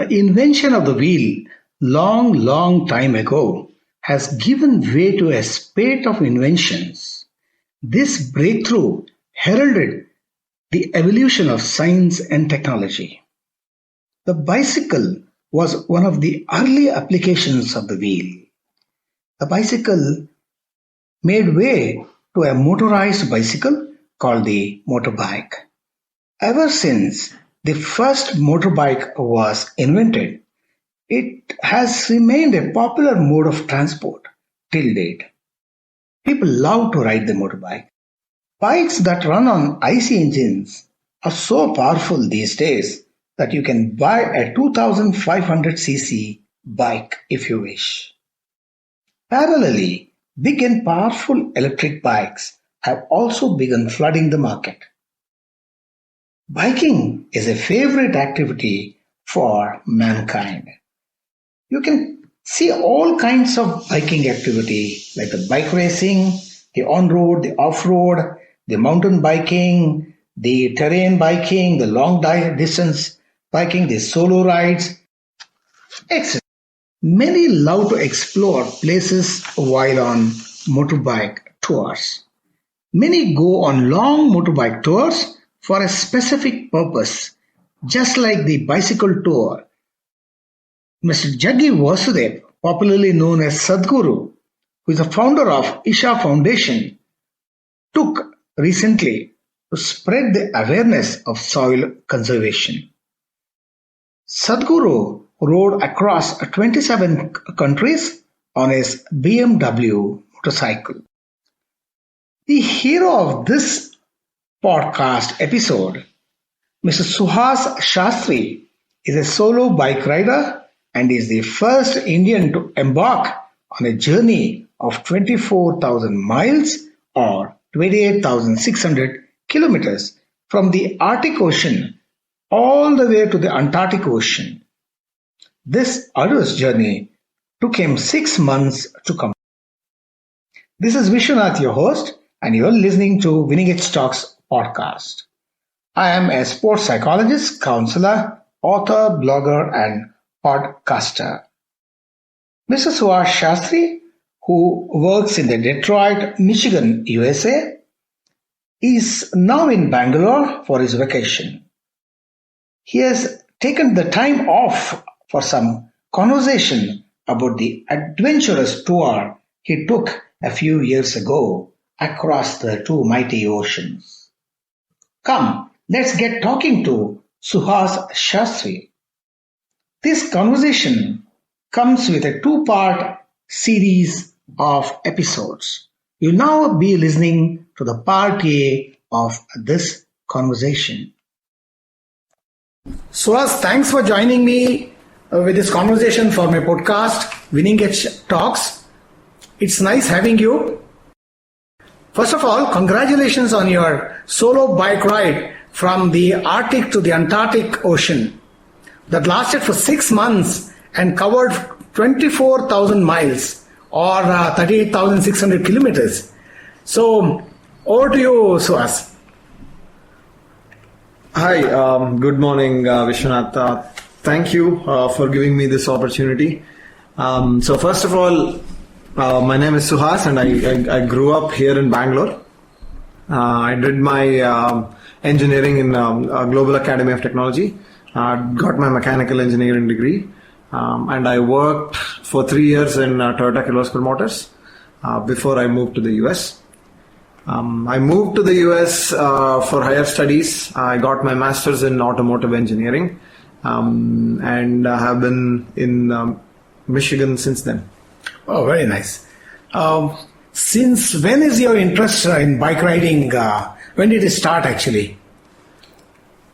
The invention of the wheel long time ago has given way to a spate of inventions. This breakthrough heralded the evolution of science and technology. The bicycle was one of the early applications of the wheel. The bicycle made way to a motorized bicycle called the motorbike. Ever since the first motorbike was invented, it has remained a popular mode of transport till date. People love to ride the motorbike. Bikes that run on IC engines are so powerful these days that you can buy a 2500cc bike if you wish. Parallelly, big and powerful electric bikes have also begun flooding the market. Biking is a favorite activity for mankind. You can see all kinds of biking activity like the bike racing, the on-road, the off-road, the mountain biking, the terrain biking, the long distance biking, the solo rides, etc. Many love to explore places while on motorbike tours. Many go on long motorbike tours for a specific purpose, just like the bicycle tour. Mr. Jaggi Vasudev, popularly known as Sadhguru, who is the founder of Isha Foundation, took recently to spread the awareness of soil conservation. Sadhguru rode across 27 countries on his BMW motorcycle. The hero of this podcast episode, Mr. SUHAS Shastry, is a solo bike rider and is the first Indian to embark on a journey of 24,000 miles or 28,600 kilometers from the Arctic Ocean all the way to the Antarctic Ocean. This arduous journey took him 6 months to complete. This is Vishwanath, your host, and you're listening to Winning Edge Talks podcast. I am a sports psychologist, counselor, author, blogger, and podcaster. Mr. SUHAS Shastry, who works in the Detroit, Michigan, USA, is now in Bangalore for his vacation. He has taken the time off for some conversation about the adventurous tour he took a few years ago across the two mighty oceans. Come, let's get talking to SUHAS Shastry. This conversation comes with a 2-part series of episodes. You'll now be listening to the part A of this conversation. SUHAS, thanks for joining me with this conversation for my podcast, Winning Edge Talks. It's nice having you. First of all, congratulations on your solo bike ride from the Arctic to the Antarctic Ocean that lasted for 6 months and covered 24,000 miles or 38,600 kilometers. So, over to you, SUHAS. Hi, good morning, Vishwanath. Thank you for giving me this opportunity. So first of all, my name is SUHAS and I grew up here in Bangalore. I did my engineering in Global Academy of Technology, got my mechanical engineering degree, and I worked for 3 years in Toyota Kirloskar Motors before I moved to the US. I moved to the US for higher studies. I got my master's in automotive engineering and have been in Michigan since then. Oh, very nice. Since when is your interest in bike riding? When did it start actually?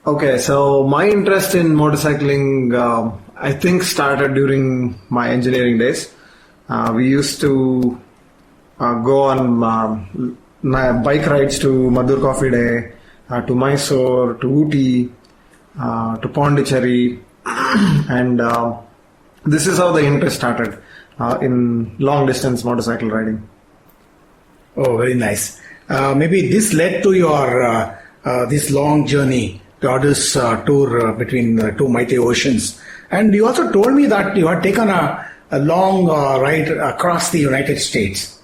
Okay, so my interest in motorcycling I think started during my engineering days. We used to go on bike rides to Madur Coffee Day, to Mysore, to Ooty, to Pondicherry, and this is how the interest started in long distance motorcycle riding. Oh, very nice. Maybe this led to your this long journey, the arduous tour between the two mighty oceans. And you also told me that you had taken a long ride across the United States.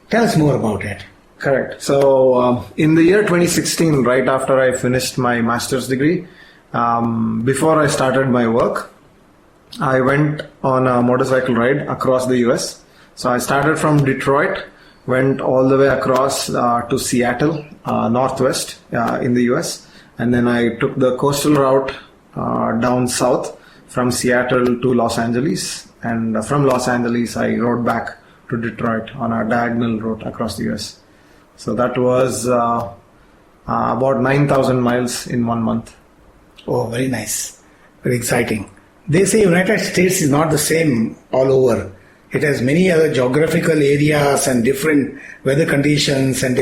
Tell us more about it. Correct. So in the year 2016, right after I finished my master's degree, before I started my work, I went on a motorcycle ride across the US. So I started from Detroit, went all the way across to Seattle, northwest in the US. And then I took the coastal route down south from Seattle to Los Angeles. And from Los Angeles, I rode back to Detroit on a diagonal route across the US. So that was about 9,000 miles in 1 month. Oh, very nice. Very exciting. They say United States is not the same all over. It has many other geographical areas and different weather conditions and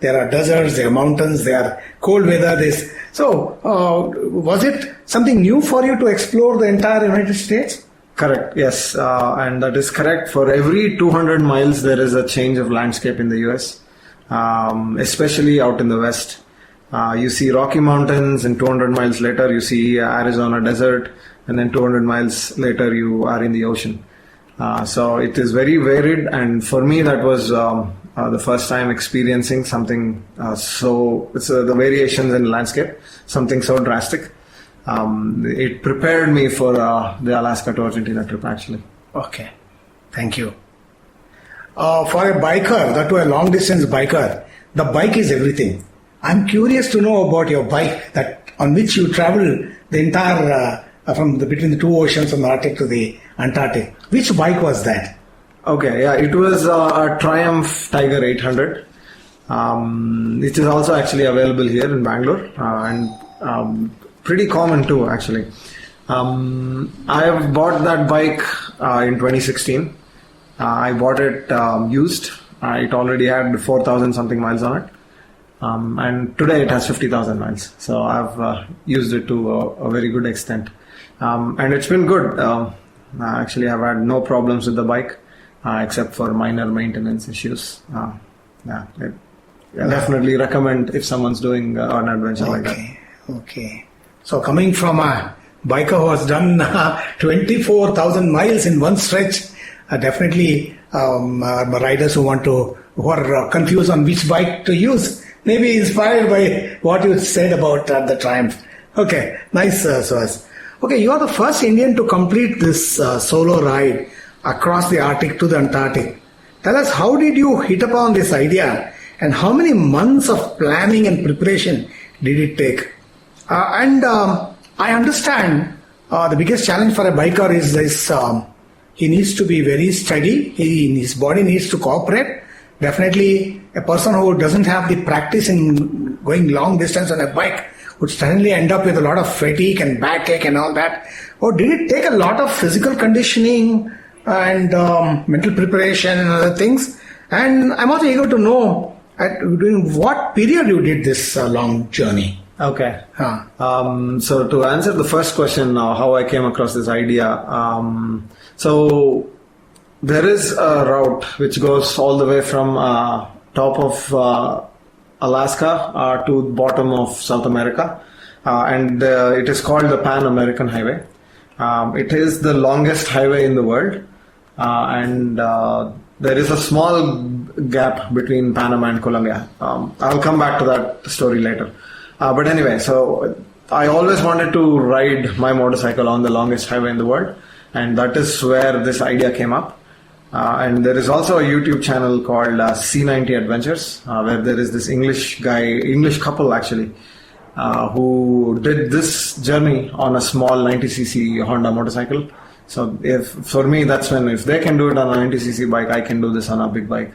there are deserts, there are mountains, there are cold weather. So, was it something new for you to explore the entire United States? Correct, yes. And that is correct. For every 200 miles, there is a change of landscape in the US, especially out in the west. You see Rocky Mountains, and 200 miles later, you see Arizona desert, and then 200 miles later, you are in the ocean. So it is very varied, and for me that was the first time experiencing something the variations in landscape, something so drastic. It prepared me for the Alaska to Argentina trip actually. Okay, thank you. For a biker, that to a long distance biker, the bike is everything. I'm curious to know about your bike that on which you travel the entire between the two oceans, from the Arctic to the Antarctic. Which bike was that? Okay, yeah, it was a Triumph Tiger 800. It is also actually available here in Bangalore and pretty common too, actually. I have bought that bike in 2016. I bought it used. It already had 4,000 something miles on it. And today it has 50,000 miles. So I've used it to a very good extent. And it's been good. Actually, I've had no problems with the bike except for minor maintenance issues. I definitely recommend if someone's doing an adventure like that. Okay. So coming from a biker who has done 24,000 miles in one stretch, definitely riders who are confused on which bike to use, maybe inspired by what you said about the Triumph. Okay, nice, Suhas. Okay, you are the first Indian to complete this solo ride across the Arctic to the Antarctic. Tell us, how did you hit upon this idea and how many months of planning and preparation did it take? I understand the biggest challenge for a biker is this, he needs to be very steady, his body needs to cooperate. Definitely a person who doesn't have the practice in going long distance on a bike would suddenly end up with a lot of fatigue and backache and all that. Or did it take a lot of physical conditioning and mental preparation and other things? And I'm also eager to know during what period you did this long journey. Okay. So to answer the first question, how I came across this idea. So there is a route which goes all the way from top of Alaska to bottom of South America, and it is called the Pan American Highway. It is the longest highway in the world, and there is a small gap between Panama and Colombia. I'll come back to that story later. But anyway, so I always wanted to ride my motorcycle on the longest highway in the world, and that is where this idea came up. And there is also a YouTube channel called C90 Adventures, where there is this English couple actually, who did this journey on a small 90cc Honda motorcycle. So for me, that's when, if they can do it on a 90cc bike, I can do this on a big bike.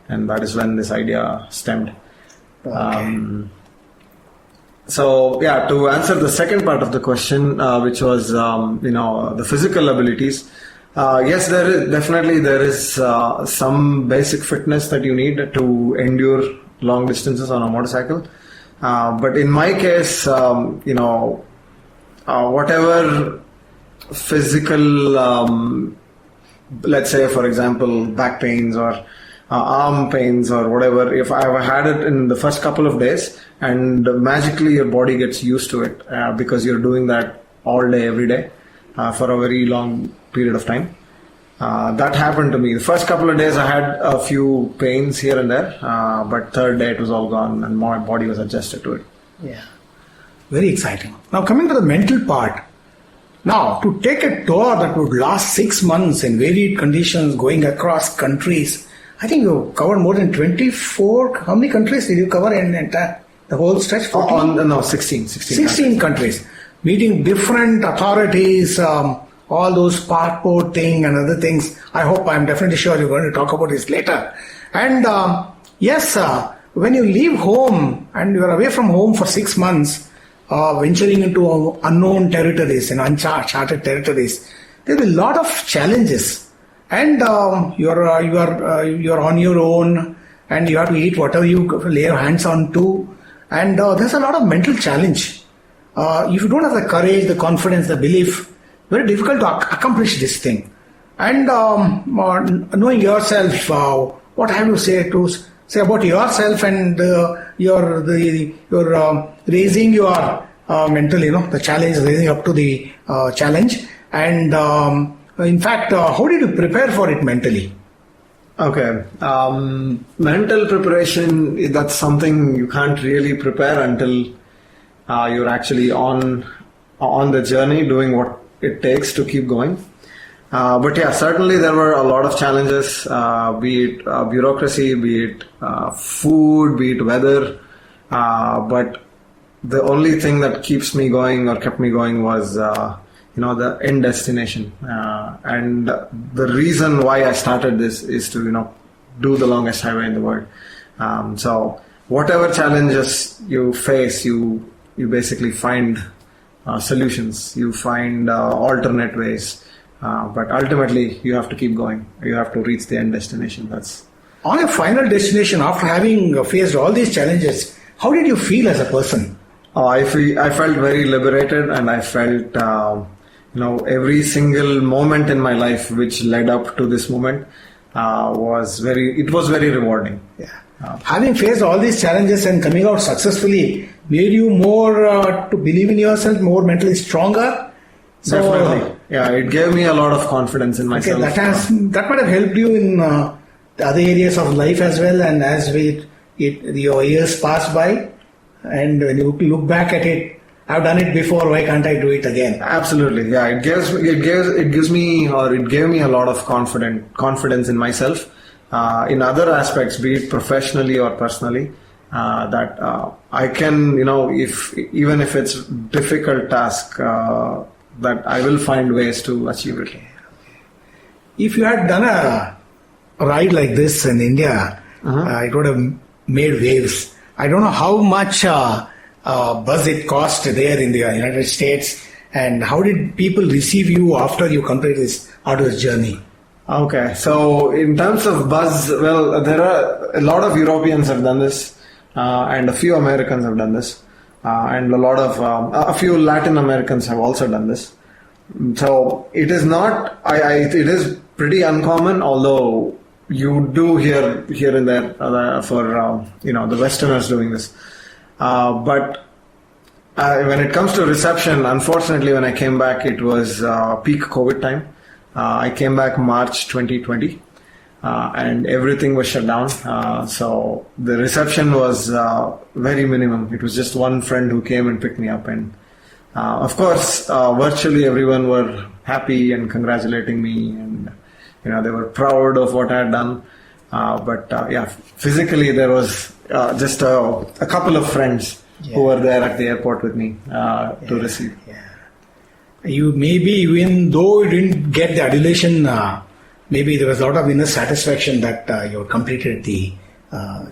And that is when this idea stemmed. Okay. So yeah, to answer the second part of the question, which was, the physical abilities. Yes, there is some basic fitness that you need to endure long distances on a motorcycle. But in my case, whatever physical, let's say for example, back pains or arm pains or whatever, if I've had it in the first couple of days and magically your body gets used to it because you're doing that all day, every day, for a very long period of time. That happened to me. The first couple of days I had a few pains here and there, but third day it was all gone and my body was adjusted to it. Yeah. Very exciting. Now coming to the mental part. Now, to take a tour that would last 6 months in varied conditions, going across countries, I think you covered more than 24. How many countries did you cover in the whole stretch? 16. 16 countries. Meeting different authorities, all those passport thing and other things. I'm definitely sure you're going to talk about this later. And yes, when you leave home and you're away from home for 6 months, venturing into unknown territories and uncharted territories, there's a lot of challenges, and you're on your own, and you have to eat whatever you lay your hands on to, and there's a lot of mental challenge. If you don't have the courage, the confidence, the belief, very difficult to accomplish this thing. And knowing yourself, what have you say about yourself and your raising your mental, the challenge, raising up to the challenge, and in fact, how did you prepare for it mentally? Okay, mental preparation, that's something you can't really prepare until you're actually on the journey, doing what it takes to keep going. But yeah, certainly there were a lot of challenges, be it bureaucracy, be it food, be it weather. But the only thing that keeps me going or kept me going was, the end destination. And the reason why I started this is to, do the longest highway in the world. So whatever challenges you face, you basically find solutions. You find alternate ways. But ultimately, you have to keep going. You have to reach the end destination. That's on your final destination. After having faced all these challenges, how did you feel as a person? I felt very liberated, and I felt every single moment in my life which led up to this moment was very rewarding. Yeah. Having faced all these challenges and coming out successfully made you more to believe in yourself, more mentally stronger. So, definitely. Yeah, it gave me a lot of confidence in myself. Okay, that might have helped you in the other areas of life as well. And as your years pass by, and when you look back at it, I've done it before. Why can't I do it again? Absolutely. Yeah, it gave me a lot of confidence in myself. In other aspects, be it professionally or personally, that I can, even if it's difficult task. That I will find ways to achieve it. If you had done a ride like this in India, it would have made waves. I don't know how much buzz it cost there in the United States, and how did people receive you after you completed this arduous journey? Okay, so in terms of buzz, well, there are a lot of Europeans have done this, and a few Americans have done this. And a few Latin Americans have also done this. So it is not, it is pretty uncommon, although you do hear here and there for the Westerners doing this. But when it comes to reception, unfortunately, when I came back, it was peak COVID time. I came back March 2020. And everything was shut down. So the reception was very minimum. It was just one friend who came and picked me up. And of course, virtually everyone were happy and congratulating me. And, they were proud of what I had done. But physically there was just a couple of friends who were there at the airport with me to receive. Yeah. You maybe, even though you didn't get the adulation, maybe there was a lot of inner satisfaction that you completed the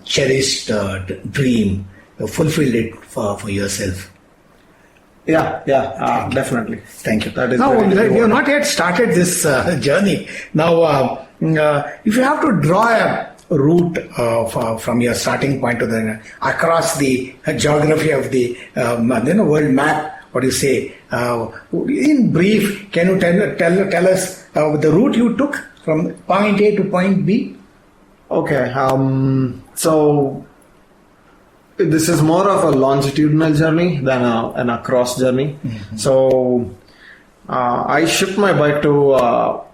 cherished dream, you fulfilled it for yourself. Yeah, definitely. Thank you. That is now, we have not yet started this journey. Now, if you have to draw a route from your starting point to across the geography of the world map, what do you say? In brief, can you tell us the route you took from point A to point B? Okay, so this is more of a longitudinal journey than a cross journey. Mm-hmm. So I shipped my bike to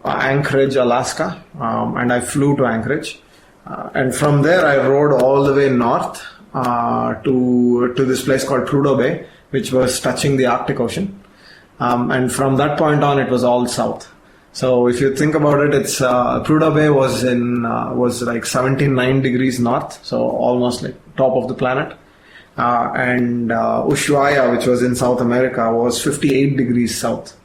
Anchorage, Alaska, and I flew to Anchorage. And from there, I rode all the way north to this place called Prudhoe Bay, which was touching the Arctic Ocean. And from that point on, it was all south. So if you think about it, it's Prudhoe Bay was like 79 degrees north, so almost like top of the planet. And Ushuaia, which was in South America, was 58 degrees south,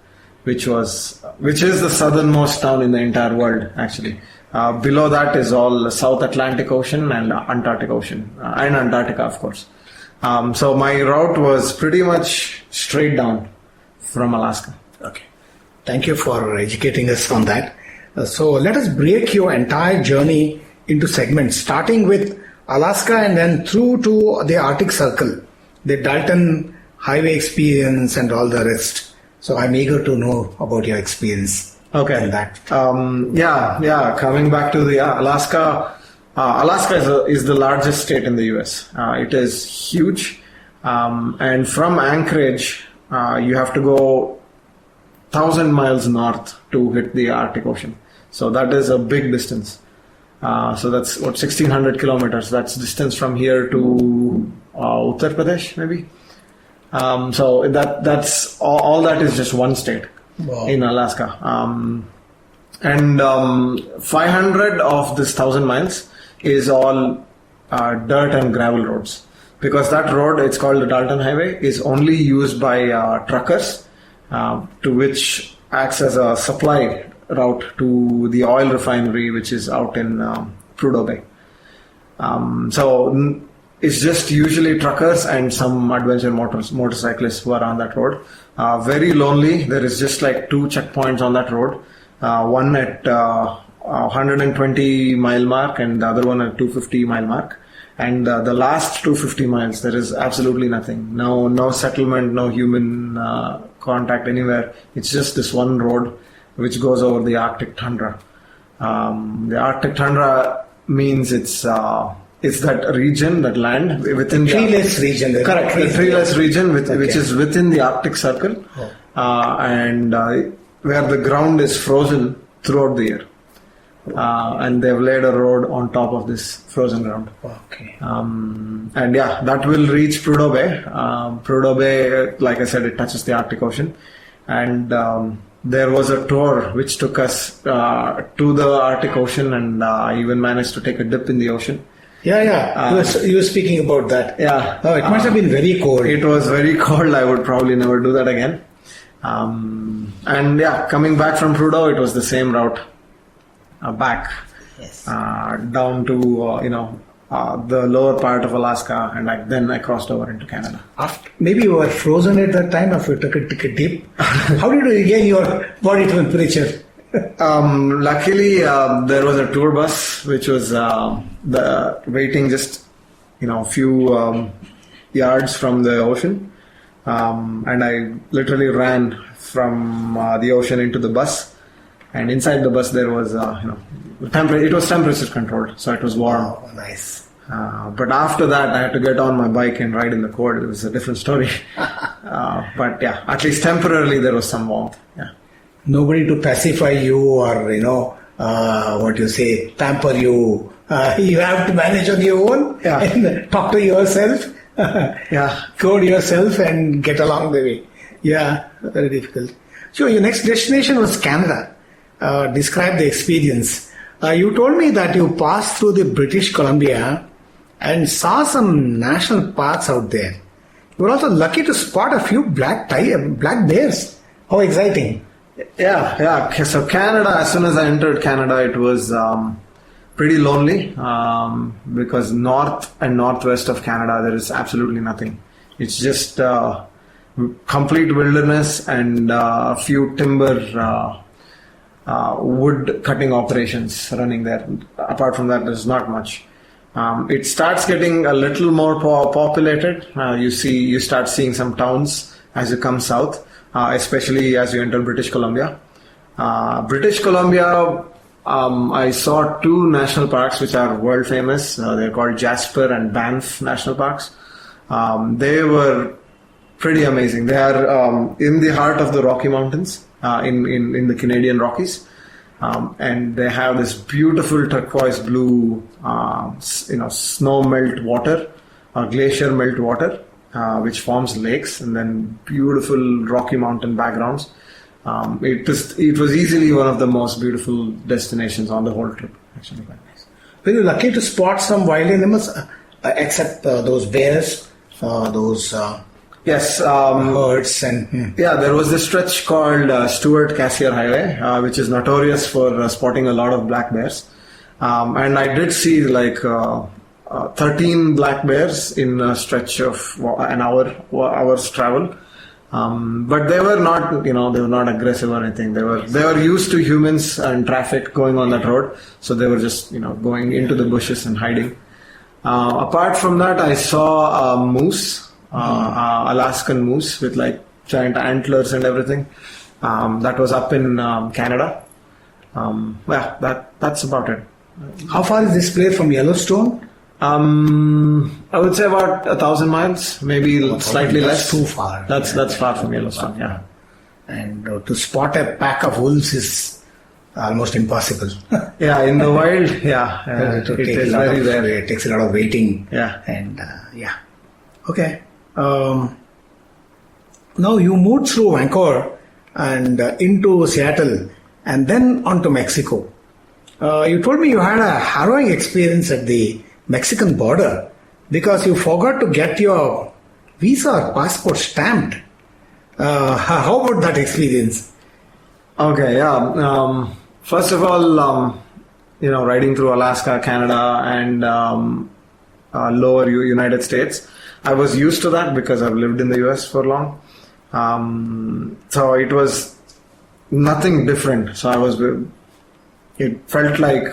which is the southernmost town in the entire world, actually. Below that is all South Atlantic Ocean and Antarctic Ocean, and Antarctica, of course. So my route was pretty much straight down from Alaska. Okay. Thank you for educating us on that. So let us break your entire journey into segments, starting with Alaska and then through to the Arctic Circle, the Dalton Highway experience and all the rest. So I'm eager to know about your experience. Okay. In that. Coming back to the Alaska. Alaska is the largest state in the US. It is huge. And from Anchorage, you have to go 1,000 miles north to hit the Arctic Ocean. So that is a big distance. So that's 1,600 kilometers. That's distance from here to Uttar Pradesh, maybe. So that's all that is just one state. Wow. In Alaska. And 500 of this 1,000 miles is all dirt and gravel roads. Because that road, it's called the Dalton Highway, is only used by truckers, to which acts as a supply route to the oil refinery, which is out in Prudhoe Bay. So it's just usually truckers and some adventure motorcyclists who are on that road. Very lonely. There is just like 2 checkpoints on that road. One at 120 mile mark and the other one at 250 mile mark. And the last 250 miles, there is absolutely nothing. No settlement, no human contact anywhere. It's just this one road which goes over the Arctic tundra. The Arctic tundra means it's that region, that land within the treeless region. Correct, the treeless region which is within the Arctic Circle, and where the ground is frozen throughout the year. And they've laid a road on top of this frozen ground. Okay. And that will reach Prudhoe Bay. Prudhoe Bay, like I said, it touches the Arctic Ocean. And there was a tour which took us to the Arctic Ocean, and I even managed to take a dip in the ocean. You were speaking about that. Yeah. Oh, it must have been very cold. It was very cold. I would probably never do that again. Coming back from Prudhoe, it was the same route. Back down to the lower part of Alaska, and then I crossed over into Canada. Maybe you were frozen at that time, or you took a dip. How did you regain your body temperature? Luckily, there was a tour bus which was waiting just a few yards from the ocean, and I literally ran from the ocean into the bus. And inside the bus there was, it was temperature controlled, so it was warm. Oh, nice. But after that, I had to get on my bike and ride in the cold. It was a different story. But at least temporarily there was some warmth. Yeah. Nobody to pacify you or, pamper you. You have to manage on your own and talk to yourself. Code yourself and get along the way. Yeah, very difficult. So your next destination was Canada. Describe the experience. You told me that you passed through the British Columbia and saw some national parks out there. You were also lucky to spot a few black bears. How exciting. Yeah. So Canada, as soon as I entered Canada, it was pretty lonely because north and northwest of Canada, there is absolutely nothing. It's just complete wilderness and a few timber wood cutting operations running there. Apart from that, there's not much. It starts getting a little more populated. You start seeing some towns as you come south, especially as you enter British Columbia. British Columbia, I saw 2 national parks which are world famous. They're called Jasper and Banff National Parks. They were pretty amazing. They are in the heart of the Rocky Mountains. in the Canadian Rockies. And they have this beautiful turquoise blue, snow melt water, glacier melt water, which forms lakes, and then beautiful Rocky Mountain backgrounds. It was easily one of the most beautiful destinations on the whole trip. Actually, quite nice. Were you lucky to spot some wild animals, except those bears, those Yes, herds, and yeah, there was this stretch called Stuart Cassier Highway, which is notorious for spotting a lot of black bears. And I did see like 13 black bears in a stretch of an hour's travel. But they were not, they were not aggressive or anything. They were used to humans and traffic going on that road, so they were just, going into the bushes and hiding. Apart from that, I saw moose. Alaskan moose with like giant antlers and everything. That was up in Canada. That's about it. How far is this place from Yellowstone? I would say about 1,000 miles, maybe slightly less. Too far. That's far from Yellowstone. Yeah. And to spot a pack of wolves is almost impossible. Yeah, in the wild, it is very rare. It takes a lot of waiting. Yeah. And okay. Now you moved through Vancouver and into Seattle and then on to Mexico. You told me you had a harrowing experience at the Mexican border because you forgot to get your visa or passport stamped. How about that experience? Okay, yeah. First of all, riding through Alaska, Canada, and lower United States, I was used to that because I've lived in the US for long. So it was nothing different. So it felt like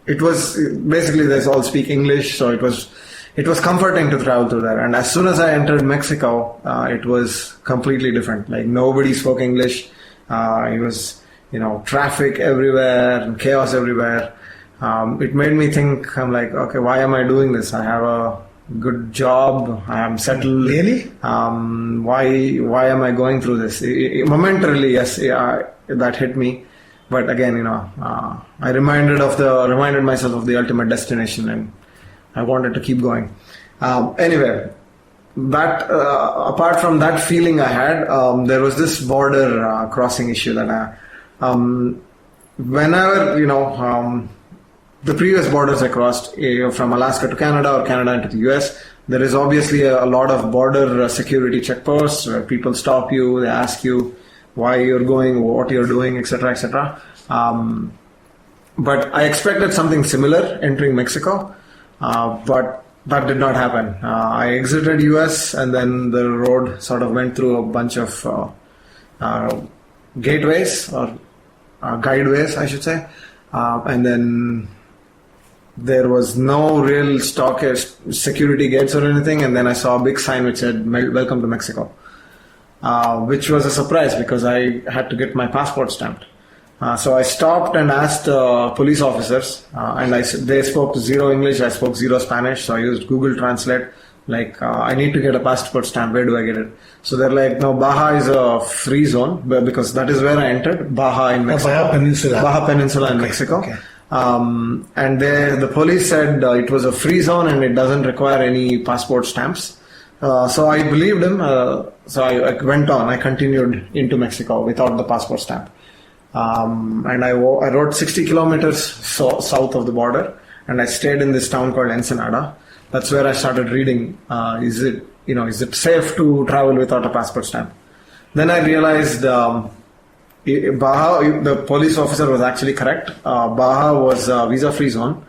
it was basically they all speak English, so it was comforting to travel through there. And as soon as I entered Mexico, it was completely different. Like nobody spoke English. It was traffic everywhere and chaos everywhere. It made me think. I'm like, okay, why am I doing this? I have a good job. I am settled. Really? Why am I going through this? Momentarily, yes, that hit me. But again, I reminded myself of the ultimate destination, and I wanted to keep going. Anyway, that apart from that feeling I had, there was this border crossing issue that whenever the previous borders I crossed, from Alaska to Canada or Canada into the US, there is obviously a lot of border security checkposts where people stop you, they ask you why you're going, what you're doing, etc., etc. But I expected something similar entering Mexico, but that did not happen. I exited US and then the road sort of went through a bunch of gateways or guideways, I should say, and then there was no real security gates or anything, and then I saw a big sign which said "Welcome to Mexico," which was a surprise because I had to get my passport stamped. So I stopped and asked police officers, and they spoke zero English, I spoke zero Spanish, so I used Google Translate. Like, I need to get a passport stamp, where do I get it? So they're like, no, Baja is a free zone, because that is where I entered, Baja in Mexico. Baja Peninsula in Mexico. Okay. And the police said it was a free zone and it doesn't require any passport stamps. So I believed him. So I went on. I continued into Mexico without the passport stamp. And I rode 60 kilometers south of the border, and I stayed in this town called Ensenada. That's where I started reading. Is it safe to travel without a passport stamp? Then I realized Baja, the police officer was actually correct. Baja was a visa-free zone.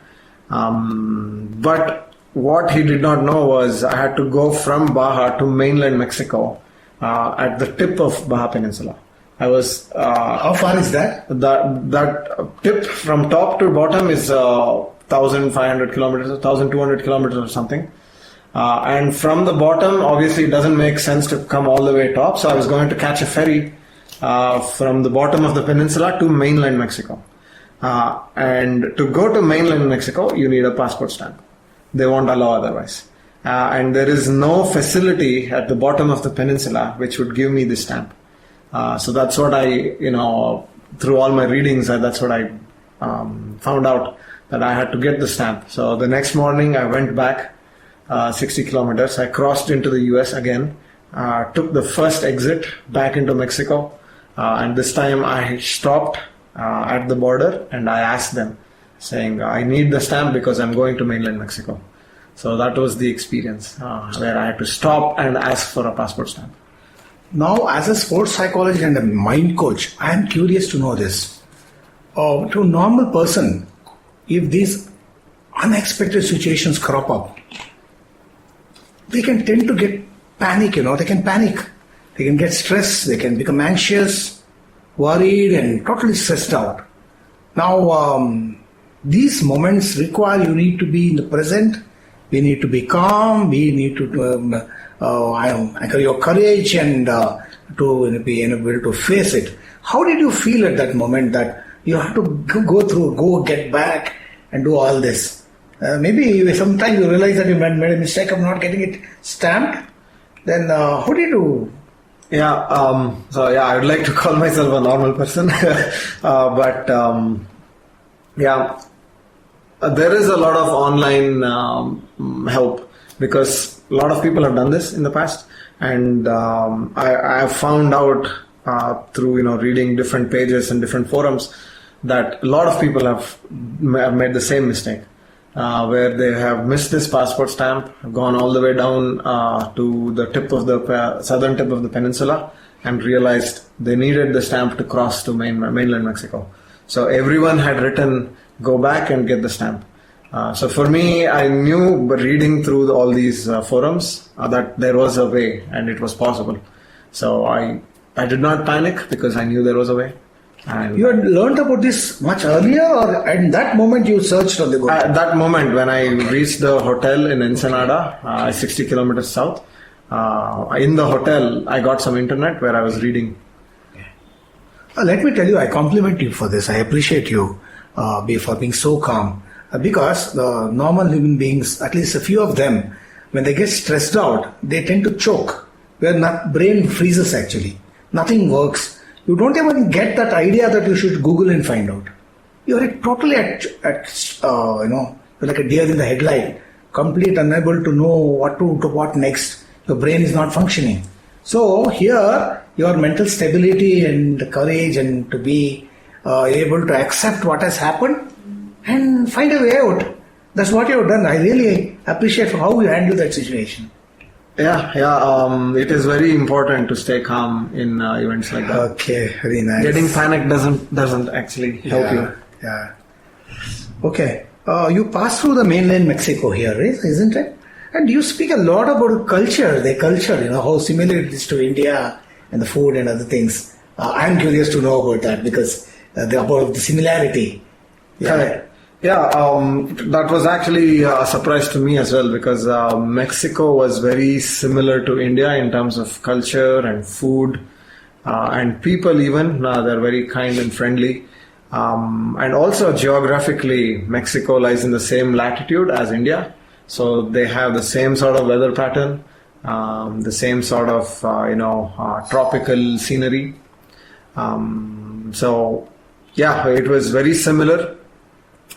But what he did not know was I had to go from Baja to mainland Mexico at the tip of Baja Peninsula. I was. How far is that? That tip from top to bottom is 1,500 kilometers, 1,200 kilometers or something. And from the bottom, obviously, it doesn't make sense to come all the way top. So I was going to catch a ferry from the bottom of the peninsula to mainland Mexico. And to go to mainland Mexico, you need a passport stamp. They won't allow otherwise. And there is no facility at the bottom of the peninsula which would give me the stamp. So that's what through all my readings, that's what I found out, that I had to get the stamp. So the next morning I went back 60 kilometers. I crossed into the US again, took the first exit back into Mexico, and this time I stopped at the border and I asked them, saying, I need the stamp because I'm going to mainland Mexico. So that was the experience where I had to stop and ask for a passport stamp. Now, as a sports psychologist and a mind coach, I am curious to know this. To a normal person, if these unexpected situations crop up, they can tend to get panic, they can panic. They can get stressed, they can become anxious, worried and totally stressed out. Now, these moments require you need to be in the present, we need to be calm, we need to anchor your courage and to be able to face it. How did you feel at that moment that you have to get back and do all this? Maybe sometimes you realize that you made a mistake of not getting it stamped. Then how did you? I would like to call myself a normal person, but there is a lot of online help, because a lot of people have done this in the past, and I have found out through reading different pages and different forums that a lot of people have made the same mistake, where they have missed this passport stamp, gone all the way down to the tip of the southern tip of the peninsula, and realized they needed the stamp to cross to mainland Mexico. So everyone had written, go back and get the stamp. So for me, I knew, but reading through all these forums, that there was a way and it was possible. So I did not panic because I knew there was a way. And you had learned about this much earlier, or at that moment you searched on the Google? At that moment, when I reached the hotel in Ensenada, 60 kilometers south, in the hotel I got some internet where I was reading. Let me tell you, I compliment you for this. I appreciate you for being so calm. Because the normal human beings, at least a few of them, when they get stressed out, they tend to choke. Where brain freezes actually. Nothing works. You don't even get that idea that you should Google and find out. You're totally you're like a deer in the headlight, complete unable to know what next. Your brain is not functioning. So here, your mental stability and courage and to be able to accept what has happened and find a way out. That's what you have done. I really appreciate how you handle that situation. It is very important to stay calm in events like that. Okay, very nice. Getting panic doesn't actually help you. Yeah. Okay. You pass through the mainland Mexico here, isn't it? And you speak a lot about their culture, how similar it is to India and the food and other things. I'm curious to know about that because about the similarity. That was actually a surprise to me as well, because Mexico was very similar to India in terms of culture and food and people even. They're very kind and friendly. And also geographically, Mexico lies in the same latitude as India. So they have the same sort of weather pattern, the same sort of, tropical scenery. It was very similar.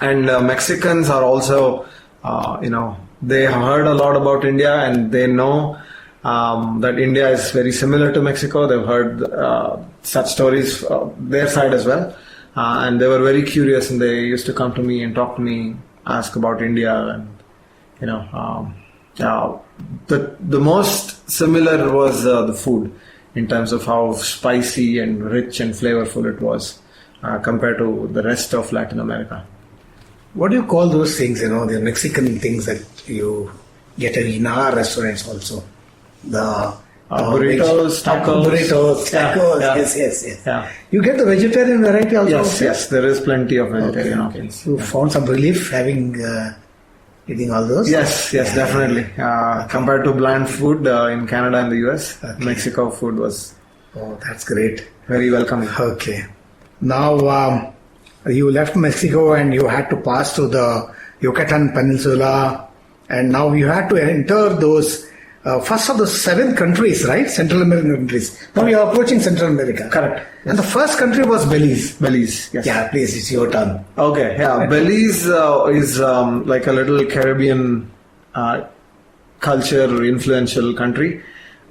And Mexicans are also, they have heard a lot about India, and they know that India is very similar to Mexico. They've heard such stories their side as well. And they were very curious, and they used to come to me and talk to me, ask about India. And, the most similar was the food, in terms of how spicy and rich and flavorful it was compared to the rest of Latin America. What do you call those things, the Mexican things that you get in our restaurants also? The burritos, tacos. Yes. Yeah. You get the vegetarian variety also? Yes, there is plenty of vegetarian options. You found some relief eating all those? Yes, definitely. Compared to bland food in Canada and the US, Mexico food was... Oh, that's great. Very welcoming. Okay. Now, you left Mexico and you had to pass through the Yucatan Peninsula, and now you had to enter those first of the 7 countries, right? Central American countries. Now we are approaching Central America. Correct. And the first country was Belize. Belize, yes. Yeah, please, it's your turn. Okay, yeah. Belize is like a little Caribbean culture influential country.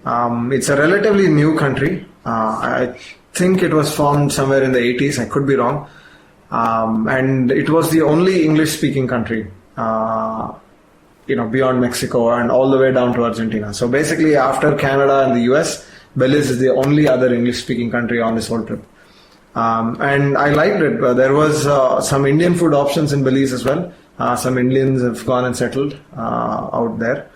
It's a relatively new country. I think it was formed somewhere in the 80s. I could be wrong. And it was the only English-speaking country, beyond Mexico and all the way down to Argentina. So basically, after Canada and the US, Belize is the only other English-speaking country on this whole trip. And I liked it. There was some Indian food options in Belize as well. Some Indians have gone and settled out there.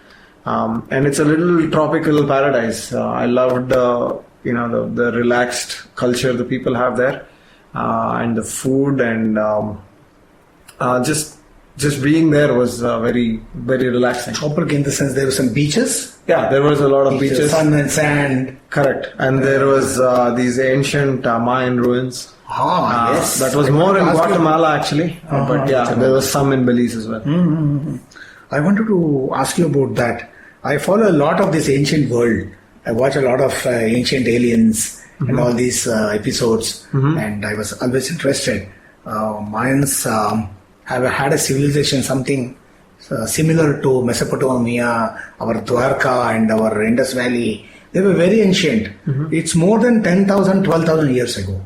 And it's a little tropical paradise. I loved the relaxed culture the people have there, and the food, and just being there was very, very relaxing. Tropical in the sense there were some beaches. Yeah, there was a lot of beaches. Sun and sand. Correct. And there was these ancient Mayan ruins. Yes. That was more in Guatemala actually. But yeah, there was some in Belize as well. Mm-hmm. I wanted to ask you about that. I follow a lot of this ancient world. I watch a lot of ancient aliens and all these episodes. And I was always interested. Mayans have had a civilization, something similar to Mesopotamia, our Dwarka and our Indus Valley. They were very ancient. It's more than 10,000, 12,000 years ago.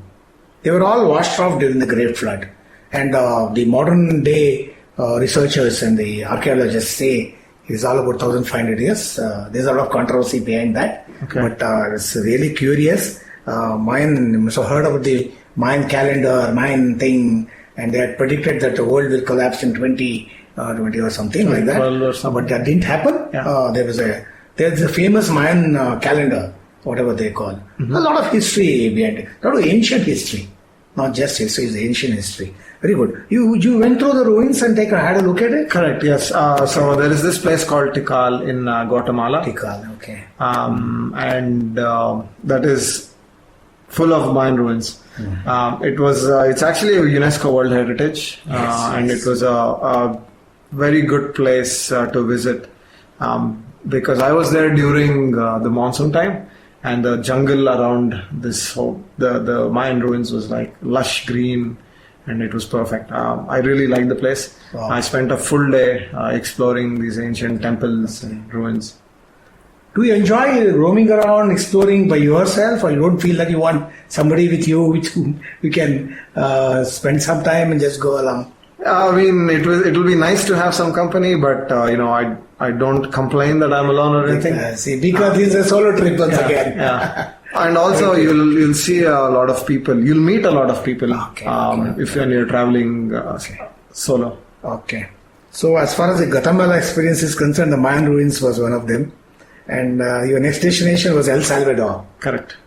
They were all washed off during the Great Flood. And the modern day researchers and the archaeologists say it's all about 1,500 years. There's a lot of controversy behind that. Okay. But it's really curious. Mayan, so heard about the Mayan calendar, Mayan thing, and they had predicted that the world will collapse in 20 or something like that. Or something. But that didn't happen. Yeah. There's a famous Mayan calendar, whatever they call. A lot of history behind it. A lot of ancient history. Not just history, it's ancient history. Very good. You went through the ruins and had a look at it? Correct, yes. So there is this place called Tikal in Guatemala. Tikal, okay. And that is full of Mayan ruins. It's actually a UNESCO World Heritage, and it was a very good place to visit, because I was there during the monsoon time, and the jungle around the Mayan ruins was like lush green, and it was perfect. I really liked the place. Wow. I spent a full day exploring these ancient temples and ruins. Do you enjoy roaming around, exploring by yourself, or you don't feel that you want somebody with you with whom you can spend some time and just go along? I mean, it will be nice to have some company, but I don't complain that I'm alone or anything. Because it's a solo trip once again. Yeah. And also, you'll see a lot of people. You'll meet a lot of people if you're traveling solo. Okay. So, as far as the Guatemala experience is concerned, the Mayan ruins was one of them. And your next destination was El Salvador. Correct.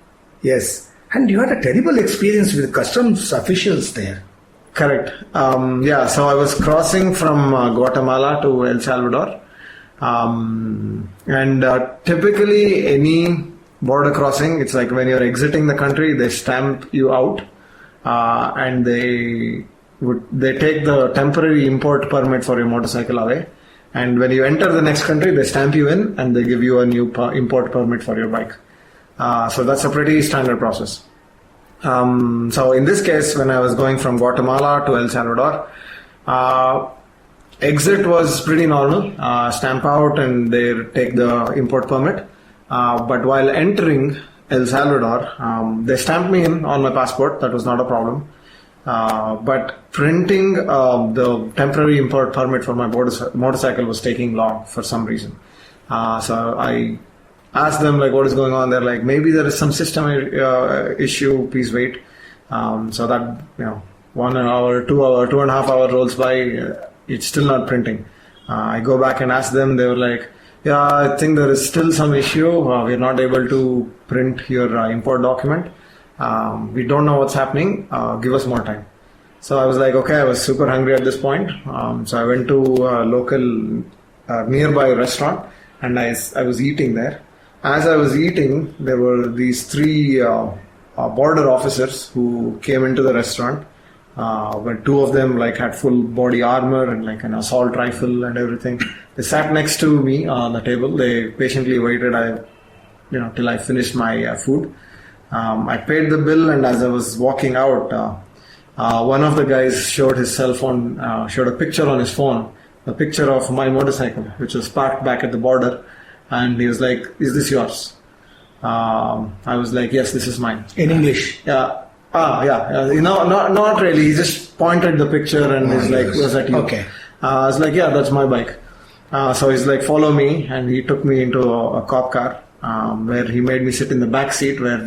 Yes. And you had a terrible experience with customs officials there. Correct. So I was crossing from Guatemala to El Salvador. And typically any border crossing, it's like when you're exiting the country, they stamp you out, and they take the temporary import permit for your motorcycle away. And when you enter the next country, they stamp you in and they give you a new import permit for your bike. So that's a pretty standard process. So in this case, when I was going from Guatemala to El Salvador, exit was pretty normal. Stamp out and they take the import permit. But while entering El Salvador, they stamped me in on my passport. That was not a problem. But printing the temporary import permit for my motorcycle was taking long for some reason. So I asked them what is going on. They're like, maybe there is some system issue. Please wait. So that 1 hour, 2.5 hour rolls by. It's still not printing. I go back and ask them. They were like, yeah, I think there is still some issue. We're not able to print your import document. We don't know what's happening. Give us more time. So I was like, okay, I was super hungry at this point. So I went to a local nearby restaurant and I was eating there. As I was eating, there were these 3 border officers who came into the restaurant. But two of them like had full body armor and like an assault rifle and everything. They sat next to me on the table. They patiently waited, till I finished my food. I paid the bill, and as I was walking out, one of the guys showed his cell phone, showed a picture on his phone, a picture of my motorcycle, which was parked back at the border, and he was like, "Is this yours?" I was like, "Yes, this is mine." In English? Yeah. Not really. He just pointed the picture and was like, "Was that you?" Okay. I was like, "Yeah, that's my bike." So he's like, "Follow me," and he took me into a cop car, where he made me sit in the back seat, where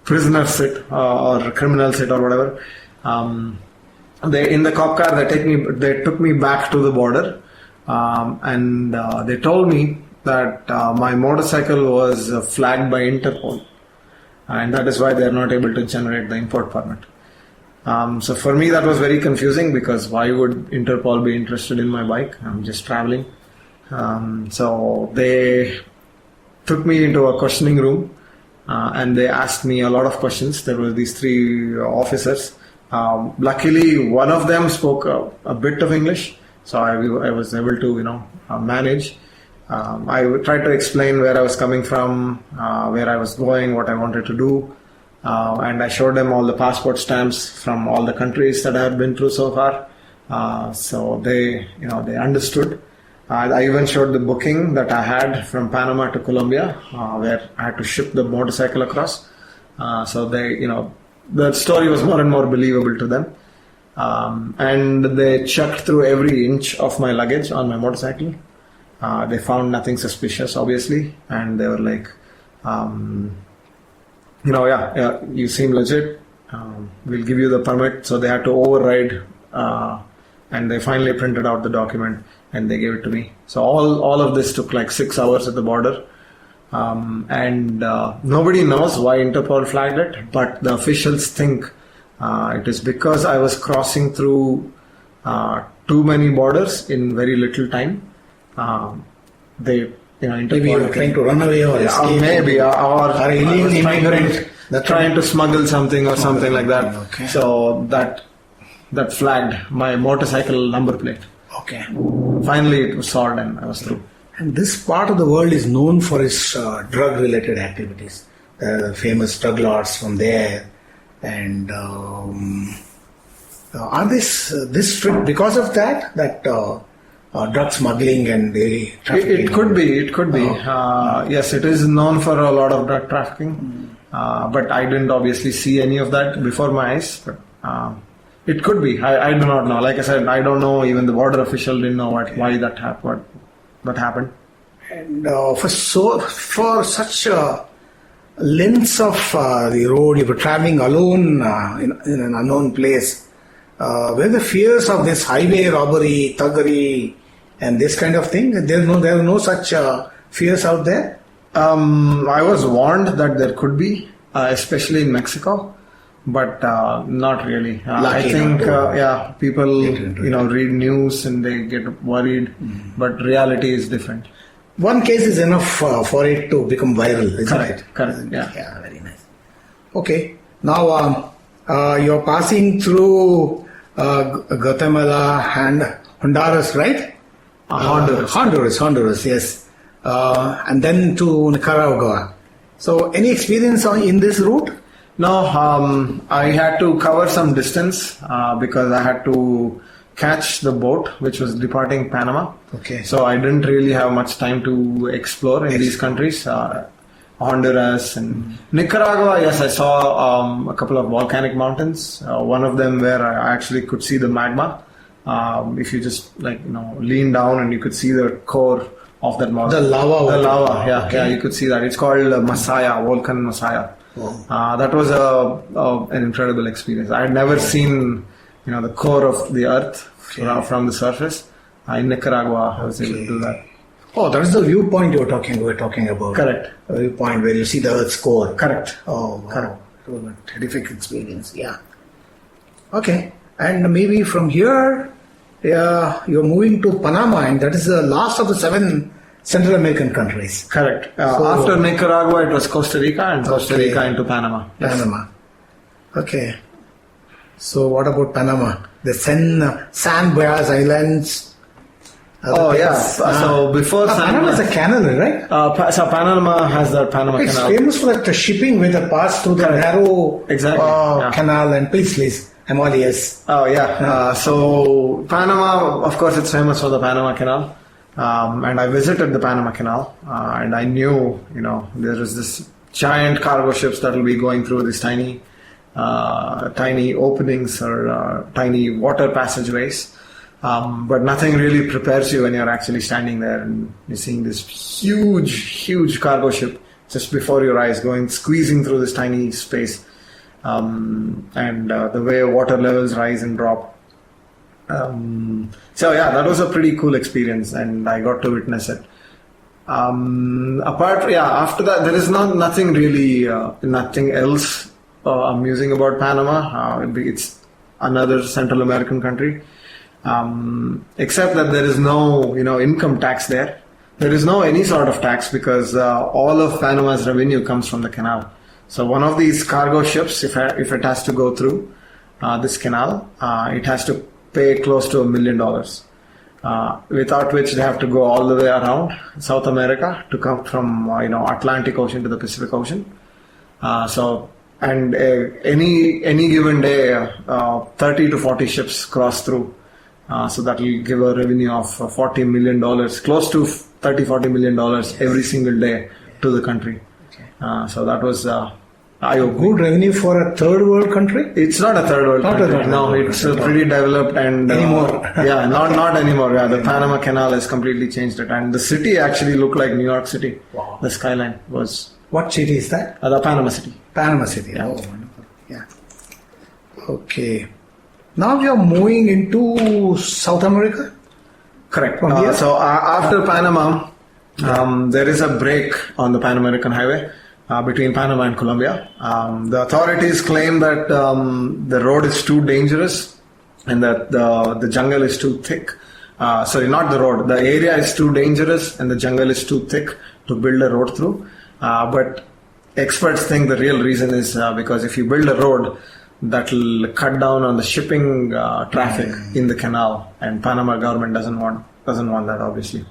prisoners sit or criminals sit or whatever. In the cop car, they took me back to the border, and they told me that my motorcycle was flagged by Interpol, and that is why they are not able to generate the import permit. So for me, that was very confusing, because why would Interpol be interested in my bike? I'm just traveling. So they took me into a questioning room, and they asked me a lot of questions. There were these three officers. Luckily, one of them spoke a bit of English, so I was able to manage. I tried to explain where I was coming from, where I was going, what I wanted to do, and I showed them all the passport stamps from all the countries that I had been through so far. So they understood. I even showed the booking that I had from Panama to Colombia, where I had to ship the motorcycle across. So the story was more and more believable to them. And they checked through every inch of my luggage on my motorcycle. They found nothing suspicious, obviously, and they were like, you seem legit. We'll give you the permit. So they had to override, and they finally printed out the document and they gave it to me. So all of this took like 6 hours at the border, and nobody knows why Interpol flagged it, but the officials think it is because I was crossing through too many borders in very little time. Interpol, Maybe you were trying to run away or escape. Maybe, or illegal immigrant. Trying to smuggle something or something like that. Okay. So that flagged my motorcycle number plate. Okay. Finally, it was solved and I was through. And this part of the world is known for its drug-related activities. Famous drug lords from there, and are this strict because of that drug smuggling and the trafficking? It could be. Yes, it is known for a lot of drug trafficking, but I didn't obviously see any of that before my eyes. But it could be. I do not know. Like I said, I don't know. Even the border official didn't know why that happened. What happened? And for such lengths of the road, you were traveling alone in an unknown place. Were the fears of this highway robbery, thuggery, and this kind of thing? There are no such fears out there? I was warned that there could be, especially in Mexico, but not really. I think people read news and they get worried, but reality is different. One case is enough for it to become viral, isn't it? Correct. Yeah. Yeah, very nice. Okay, now you're passing through Guatemala and Honduras, right? Honduras, yes. And then to Nicaragua. So, any experience in this route? No, I had to cover some distance because I had to catch the boat which was departing Panama. Okay. So I didn't really have much time to explore in these countries. Honduras and Nicaragua, yes, I saw a couple of volcanic mountains. One of them where I actually could see the magma. If you just lean down and you could see the core of that mountain. The lava. Yeah, you could see that. It's called Masaya, Volcan Masaya. Wow. That was an incredible experience. I had never seen the core of the earth from the surface. In Nicaragua, I was able to do that. Oh, that's the viewpoint we're talking about. Correct. A viewpoint where you see the Earth's core. Correct. Oh, wow. Correct. It was a terrific experience. Yeah. Okay. And maybe from here, you're moving to Panama, and that is the last of the 7 Central American countries. Correct. After Nicaragua, it was Costa Rica, and Costa Rica into Panama. Yes. Panama. Okay. So what about Panama? The San Blas Islands. Oh yeah. So before Panama is a canal, right? So Panama has the Panama It's Canal. famous for the shipping where they pass through the narrow canal. And please, I'm all yes. Oh yeah. So Panama, of course, it's famous for the Panama Canal. And I visited the Panama Canal, and I knew, there is this giant cargo ships that will be going through these tiny openings or tiny water passageways. But nothing really prepares you when you're actually standing there and you're seeing this huge cargo ship just before your eyes squeezing through this tiny space. And the way water levels rise and drop. So yeah, that was a pretty cool experience and I got to witness it. After that, there is nothing really, nothing else amusing about Panama. It's another Central American country. Except that there is no, income tax there. There is no any sort of tax because all of Panama's revenue comes from the canal. So one of these cargo ships, if it has to go through this canal, it has to pay close to $1 million. Without which they have to go all the way around South America to come from Atlantic Ocean to the Pacific Ocean. Any given day, 30 to 40 ships cross through. So that will give a revenue of $40 million, close to $30-40 million every single day to the country. Okay. So that was good revenue for a third world country? It's not a third world country. No, it's pretty developed and anymore. Not anymore. Yeah, the Panama Canal has completely changed it, and the city actually looked like New York City. Wow. The skyline was. What city is that? The Panama City. Panama City. Yeah. Oh, wonderful. Yeah. Okay. Now we are moving into South America? Correct. So after Panama, there is a break on the Pan American Highway between Panama and Colombia. The authorities claim that the road is too dangerous and that the jungle is too thick. Sorry, not the road. The area is too dangerous and the jungle is too thick to build a road through. But experts think the real reason is because if you build a road, that will cut down on the shipping traffic in the canal, and Panama government doesn't want that, obviously.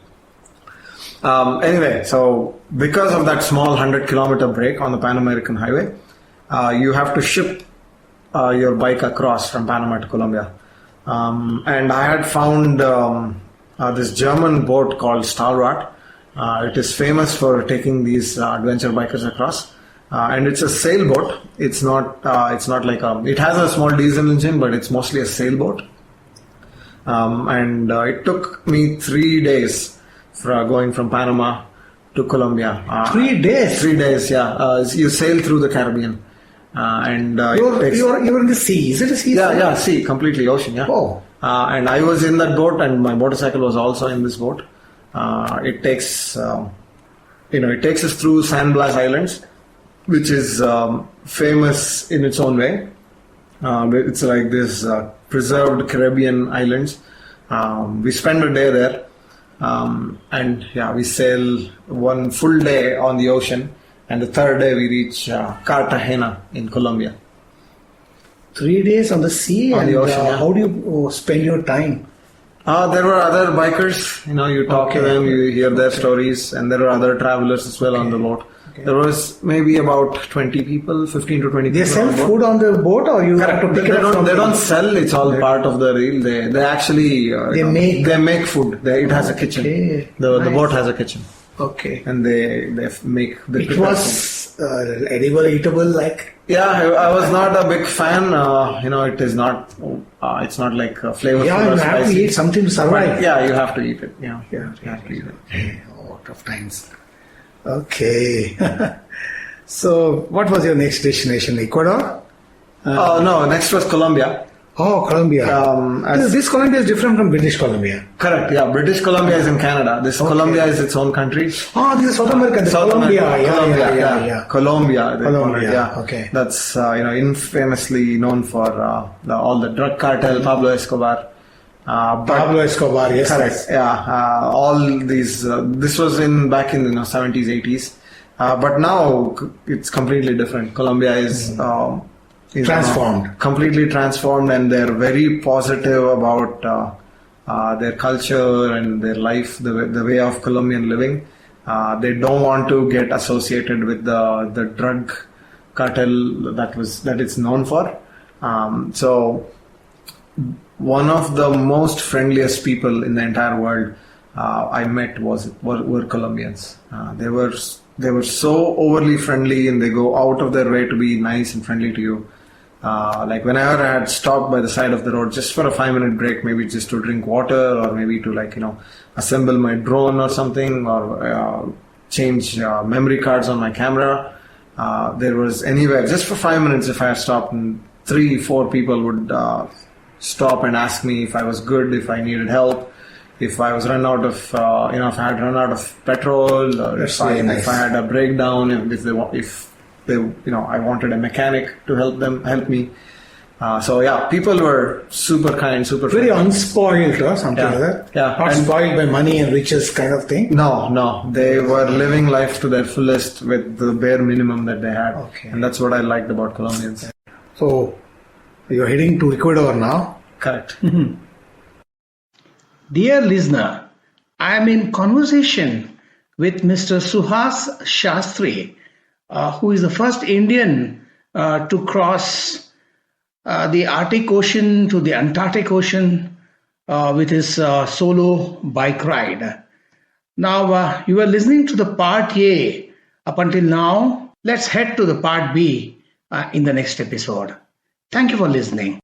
Anyway, so because of that small 100-kilometer break on the Pan American Highway, you have to ship your bike across from Panama to Colombia. And I had found this German boat called Stahlrad. It is famous for taking these adventure bikers across. And it's a sailboat. It's not like it has a small diesel engine, but it's mostly a sailboat. And it took me 3 days going from Panama to Colombia. 3 days? 3 days, yeah. You sail through the Caribbean. You're in the sea. Is it a sea? Yeah, sea, completely ocean, yeah. Oh. And I was in that boat and my motorcycle was also in this boat. It takes us through San Blas Islands, which is famous in its own way. It's like this preserved Caribbean islands. We spend a day there, and we sail one full day on the ocean, and the third day we reach Cartagena in Colombia. 3 days on the sea, on and the ocean, yeah. How do you spend your time? There were other bikers, you talk to them, you hear their stories, and there were other travelers as well on the boat. Okay. There was maybe about 20 people, 15 to 20 people. They sell food on the boat, or you have to pick it up? They don't sell. It's all part of the reel. They actually they make food. It has a kitchen. Okay. The boat has a kitchen. Okay. And they make. It was edible, eatable, like. Yeah, I was not a big fan. It is not. It's not like flavorful. Yeah, you have to eat something to survive. But, yeah, you have to eat it. Yeah, you have to eat it. Oh, tough times. Okay. So, what was your next destination? Ecuador? No, next was Colombia. Oh, Colombia. This Colombia is different from British Columbia. Correct, yeah. British Columbia is in Canada. This Colombia is its own country. Oh, this is South America. Colombia. Colombia. Colombia. Okay. That's, infamously known for all the drug cartel, Pablo Escobar. Pablo Escobar, yes. Correct. Yeah. All these. This was back in 70s, 80s. But now it's completely different. Colombia is is Transformed. completely transformed, and they're very positive about their culture and their life, the way of Colombian living. They don't want to get associated with the drug cartel that it's known for. So one of the most friendliest people in the entire world I met were Colombians. They were so overly friendly, and they go out of their way to be nice and friendly to you. Like whenever I had stopped by the side of the road just for a 5-minute break, maybe just to drink water, or maybe to assemble my drone or something, or change memory cards on my camera. There was anywhere just for 5 minutes. If I had stopped, and 3-4 people would stop and ask me if I was good, if I needed help, if I was run out of, if I had run out of petrol, or if I had a breakdown, if I wanted a mechanic to help me. So yeah, people were super kind, super Very friendly. unspoiled or something like that. Yeah. Not And- spoiled by money and riches kind of thing. No, they were living life to their fullest with the bare minimum that they had. Okay. And that's what I liked about Colombians. So you're heading to Ecuador now. Correct. Dear listener, I am in conversation with Mr. Suhas Shastry, who is the first Indian to cross the Arctic Ocean to the Antarctic Ocean with his solo bike ride. Now, you are listening to the part A up until now. Let's head to the part B in the next episode. Thank you for listening.